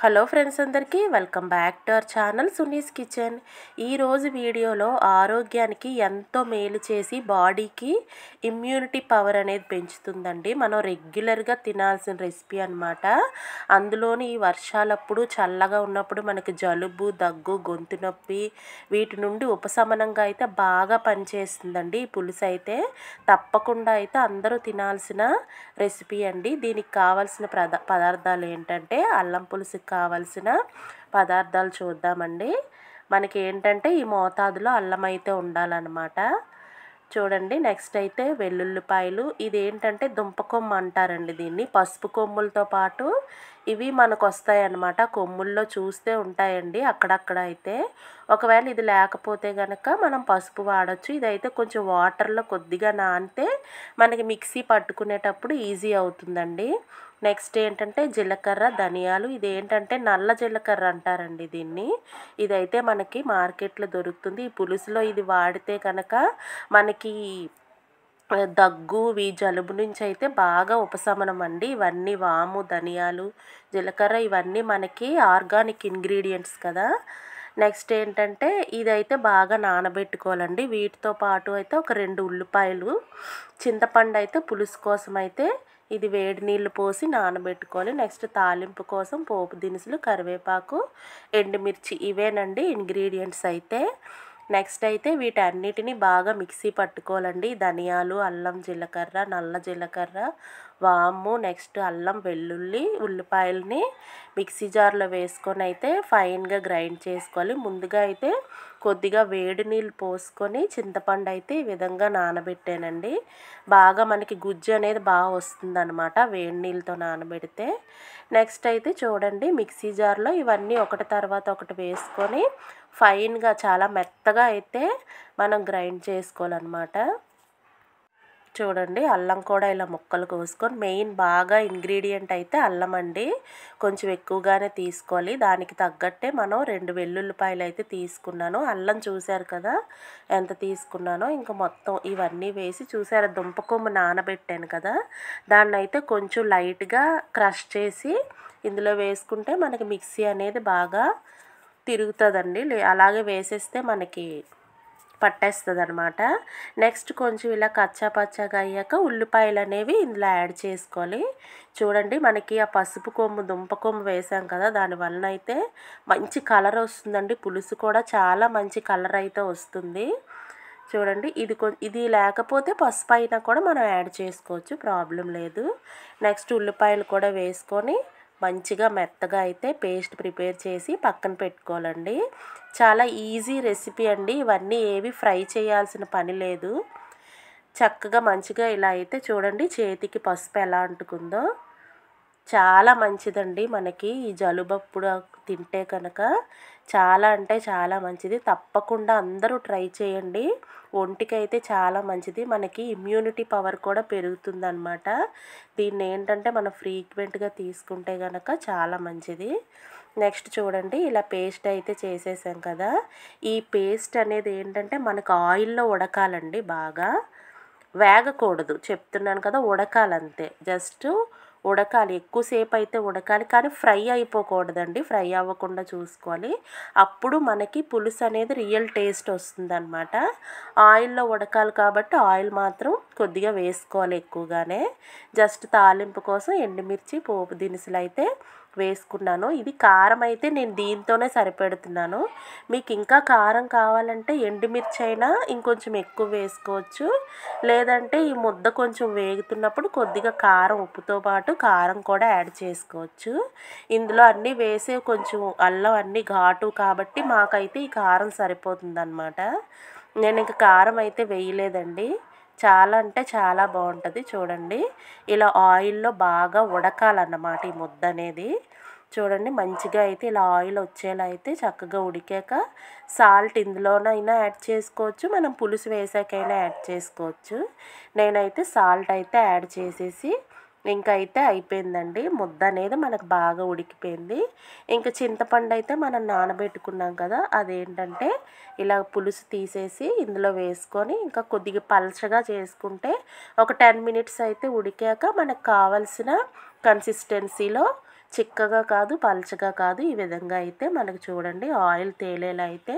Hello friends, అందరికీ welcome back to our channel Suni's kitchen. ఈరోజు వీడియోలో ఆరోగ్యానికి ఎంతో మేలు చేసి బాడీకి ఇమ్యూనిటీ పవర్ అనేది పెంచుతుందండి. మనం రెగ్యులర్గా తినాల్సిన రెసిపీ అనమాట. అందులోని ఈ వర్షాలప్పుడు చల్లగా ఉన్నప్పుడు మనకి జలుబు, దగ్గు, గొంతు నొప్పి వీటి నుండి ఉపశమనంగా అయితే బాగా పనిచేస్తుందండి. ఈ పులుసు అయితే తప్పకుండా అయితే అందరూ తినాల్సిన రెసిపీ అండి. దీనికి కావాల్సిన పదార్థాలు ఏంటంటే అల్లం పులుసుకి కావాల్సిన పదార్థాలు చూద్దామండి. మనకి ఏంటంటే ఈ మోతాదులో అల్లం అయితే ఉండాలన్నమాట. చూడండి, నెక్స్ట్ అయితే వెల్లుల్లిపాయలు. ఇది ఏంటంటే దుంపకొమ్ము అంటారండి దీన్ని. పసుపు కొమ్ములతో పాటు ఇవి మనకు వస్తాయన్నమాట. కొమ్ముల్లో చూస్తే ఉంటాయండి అక్కడక్కడ అయితే. ఒకవేళ ఇది లేకపోతే కనుక మనం పసుపు వాడచ్చు. ఇదైతే కొంచెం వాటర్లో కొద్దిగా నానితే మనకి మిక్సీ పట్టుకునేటప్పుడు ఈజీ అవుతుందండి. నెక్స్ట్ ఏంటంటే జీలకర్ర, ధనియాలు. ఇది ఏంటంటే నల్ల జీలకర్ర అంటారండి దీన్ని. ఇదైతే మనకి మార్కెట్లో దొరుకుతుంది. ఈ పులుసులో ఇది వాడితే కనుక మనకి దగ్గు, జలుబు నుంచి అయితే బాగా ఉపశమనం అండి. ఇవన్నీ వాము, ధనియాలు, జీలకర్ర ఇవన్నీ మనకి ఆర్గానిక్ ఇంగ్రీడియంట్స్ కదా. నెక్స్ట్ ఏంటంటే ఇదైతే బాగా నానబెట్టుకోవాలండి. వీటితో పాటు అయితే ఒక 2 ఉల్లిపాయలు, చింతపండు అయితే పులుసు కోసం అయితే ఇది వేడి నీళ్ళు పోసి నానబెట్టుకోవాలి. నెక్స్ట్ తాలింపు కోసం పోపు దినుసులు, కరివేపాకు, ఎండుమిర్చి ఇవేనండి ఇంగ్రీడియంట్స్ అయితే. నెక్స్ట్ అయితే వీటన్నిటిని బాగా మిక్సీ పట్టుకోవాలండి. ధనియాలు, అల్లం, జీలకర్ర, నల్ల జీలకర్ర, వాము, నెక్స్ట్ అల్లం, వెల్లుల్లి, ఉల్లిపాయలని మిక్సీ జార్లో వేసుకొని అయితే ఫైన్గా గ్రైండ్ చేసుకోవాలి. ముందుగా అయితే కొద్దిగా వేడి నీళ్ళు పోసుకొని చింతపండు అయితే ఈ విధంగా నానబెట్టానండి. బాగా మనకి గుజ్జు అనేది బాగా వస్తుంది అనమాట వేడి నీళ్ళతో నానబెడితే. నెక్స్ట్ అయితే చూడండి, మిక్సీ జార్లో ఇవన్నీ ఒకటి తర్వాత ఒకటి వేసుకొని ఫైన్గా చాలా మెత్తగా అయితే మనం గ్రైండ్ చేసుకోవాలన్నమాట. చూడండి, అల్లం కూడా ఇలా ముక్కలు కోసుకొని, మెయిన్ బాగా ఇంగ్రీడియంట్ అయితే అల్లం అండి. కొంచెం ఎక్కువగానే తీసుకోవాలి. దానికి తగ్గట్టే మనం 2 వెల్లుల్లిపాయలు అయితే తీసుకున్నాను. అల్లం చూశారు కదా ఎంత తీసుకున్నానో. ఇంకా మొత్తం ఇవన్నీ వేసి చూసారా, దుంపకొమ్ము నానబెట్టాను కదా, దాన్ని అయితే కొంచెం లైట్గా క్రష్ చేసి ఇందులో వేసుకుంటే మనకి మిక్సీ అనేది బాగా తిరుగుతుందండి. అలాగే వేసేస్తే మనకి పట్టేస్తుంది అనమాట. నెక్స్ట్ కొంచెం ఇలా కచ్చా పచ్చగా అయ్యాక ఉల్లిపాయలు అనేవి ఇందులో యాడ్ చేసుకోవాలి. చూడండి, మనకి ఆ పసుపు కొమ్ము, దుంప కొమ్ము వేసాం కదా, దానివల్ల అయితే మంచి కలర్ వస్తుందండి. పులుసు కూడా చాలా మంచి కలర్ అయితే వస్తుంది. చూడండి, ఇది లేకపోతే పసుపు అయినా కూడా మనం యాడ్ చేసుకోవచ్చు, ప్రాబ్లం లేదు. నెక్స్ట్ ఉల్లిపాయలు కూడా వేసుకొని మంచిగా మెత్తగా అయితే పేస్ట్ ప్రిపేర్ చేసి పక్కన పెట్టుకోవాలండి. చాలా ఈజీ రెసిపీ అండి. ఇవన్నీ ఏవి ఫ్రై చేయాల్సిన పని లేదు. చక్కగా మంచిగా ఇలా అయితే చూడండి, చేతికి పసుపు ఎలా అంటుకుందో. చాలా మంచిదండి మనకి ఈ జలుబప్పుడు తింటే కనుక. చాలా అంటే చాలా మంచిది. తప్పకుండా అందరూ ట్రై చేయండి. ఒంటికైతే చాలా మంచిది. మనకి ఇమ్యూనిటీ పవర్ కూడా పెరుగుతుందన్నమాట. దీన్ని ఏంటంటే మనం ఫ్రీక్వెంట్గా తీసుకుంటే కనుక చాలా మంచిది. నెక్స్ట్ చూడండి, ఇలా పేస్ట్ అయితే చేసేసాం కదా. ఈ పేస్ట్ అనేది ఏంటంటే మనకు ఆయిల్లో ఉడకాలండి. బాగా వేగకూడదు, చెప్తున్నాను కదా, ఉడకాలంతే. జస్ట్ ఉడకాలి, ఎక్కువసేపు అయితే ఉడకాలి, కానీ ఫ్రై అయిపోకూడదండి. ఫ్రై అవ్వకుండా చూసుకోవాలి. అప్పుడు మనకి పులుసు అనేది రియల్ టేస్ట్ వస్తుందన్నమాట. ఆయిల్లో ఉడకాలి కాబట్టి ఆయిల్ మాత్రం కొద్దిగా వేసుకోవాలి ఎక్కువగానే. జస్ట్ తాలింపు కోసం ఎండుమిర్చి, పోపు దినుసులు అయితే వేసుకున్నాను. ఇది కారం అయితే నేను దీంతోనే సరిపెడుతున్నాను. మీకు ఇంకా కారం కావాలంటే ఎండుమిర్చి అయినా ఇంకొంచెం ఎక్కువ వేసుకోవచ్చు. లేదంటే ఈ ముద్ద కొంచెం వేగుతున్నప్పుడు కొద్దిగా కారం, ఉప్పుతో పాటు కారం కూడా యాడ్ చేసుకోవచ్చు. ఇందులో అన్నీ వేసే కొంచెం అల్లం అన్నీ ఘాటు కాబట్టి మాకైతే ఈ కారం సరిపోతుందన్నమాట. నేను ఇంక కారం అయితే వేయలేదండి. చాలా అంటే చాలా బాగుంటుంది. చూడండి, ఇలా ఆయిల్లో బాగా ఉడకాలన్నమాట ఈ ముద్ద అనేది. చూడండి, మంచిగా అయితే ఇలా ఆయిల్ వచ్చేలా అయితే చక్కగా ఉడికాక సాల్ట్ ఇందులోనైనా యాడ్ చేసుకోవచ్చు, మనం పులుసు వేసాకైనా యాడ్ చేసుకోవచ్చు. నేనైతే సాల్ట్ అయితే యాడ్ చేసేసి ఇంకా అయితే అయిపోయిందండి. ముద్ద అనేది మనకు బాగా ఉడికిపోయింది. ఇంకా చింతపండు అయితే మనం నానబెట్టుకున్నాం కదా, అదేంటంటే ఇలా పులుసు తీసేసి ఇందులో వేసుకొని ఇంకా కొద్దిగా పలచగా చేసుకుంటే ఒక 10 మినిట్స్ అయితే ఉడికాక మనకు కావలసిన కన్సిస్టెన్సీలో చిక్కగా కాదు, పలచగా కాదు. ఈ విధంగా అయితే మనకు చూడండి ఆయిల్ తేలేలా అయితే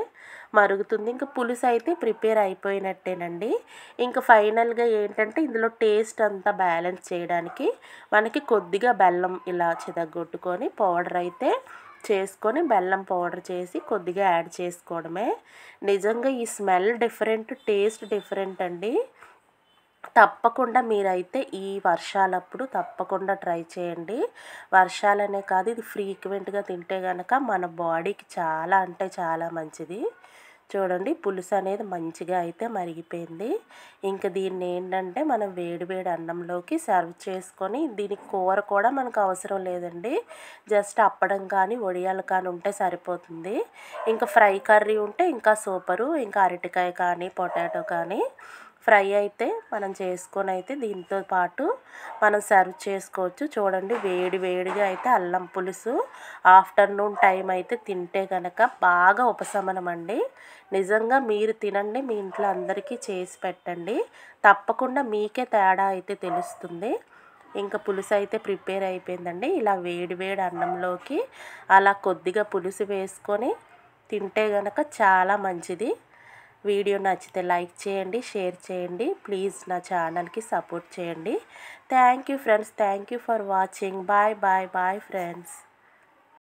మరుగుతుంది. ఇంకా పులుసు అయితే ప్రిపేర్ అయిపోయినట్టేనండి. ఇంకా ఫైనల్‌గా ఏంటంటే ఇందులో టేస్ట్ అంతా బ్యాలెన్స్ చేయడానికి మనకి కొద్దిగా బెల్లం ఇలా చితగ్గొట్టుకొని పౌడర్ అయితే చేసుకొని, బెల్లం పౌడర్ చేసి కొద్దిగా యాడ్ చేసుకోవడమే. నిజంగా ఈ స్మెల్ డిఫరెంట్, టేస్ట్ డిఫరెంట్ అండి. తప్పకుండా మీరైతే ఈ వర్షాలప్పుడు తప్పకుండా ట్రై చేయండి. వర్షాలనే కాదు, ఇది ఫ్రీక్వెంట్‌గా తింటే గనక మన బాడీకి చాలా అంటే చాలా మంచిది. చూడండి పులుసు అనేది మంచిగా అయితే మరిగిపోయింది. ఇంక దీన్నేంటంటే మనం వేడి వేడి అన్నంలోకి సర్వ్ చేసుకొని, దీనికి కూర కూడా మనకు అవసరం లేదండి. జస్ట్ అప్పడం కానీ, వడియాలు కానీ ఉంటే సరిపోతుంది. ఇంకా ఫ్రై కర్రీ ఉంటే ఇంకా సూపరు. ఇంకా అరటికాయ కానీ, పొటాటో కానీ ఫ్రై అయితే మనం చేసుకొని అయితే దీంతో పాటు మనం సర్వ్ చేసుకోవచ్చు. చూడండి వేడి వేడిగా అయితే అల్లం పులుసు ఆఫ్టర్నూన్ టైం అయితే తింటే కనుక బాగా ఉపశమనం అండి. నిజంగా మీరు తినండి, మీ ఇంట్లో అందరికీ చేసి పెట్టండి. తప్పకుండా మీకే తేడా అయితే తెలుస్తుంది. ఇంకా పులుసు అయితే ప్రిపేర్ అయిపోయిందండి. ఇలా వేడి వేడి అన్నంలోకి అలా కొద్దిగా పులుసు వేసుకొని తింటే గనక చాలా మంచిది. వీడియో నచ్చితే లైక్ చేయండి, షేర్ చేయండి. ప్లీజ్ నా ఛానల్కి సపోర్ట్ చేయండి. Thank you friends. Thank you for watching. Bye bye bye friends.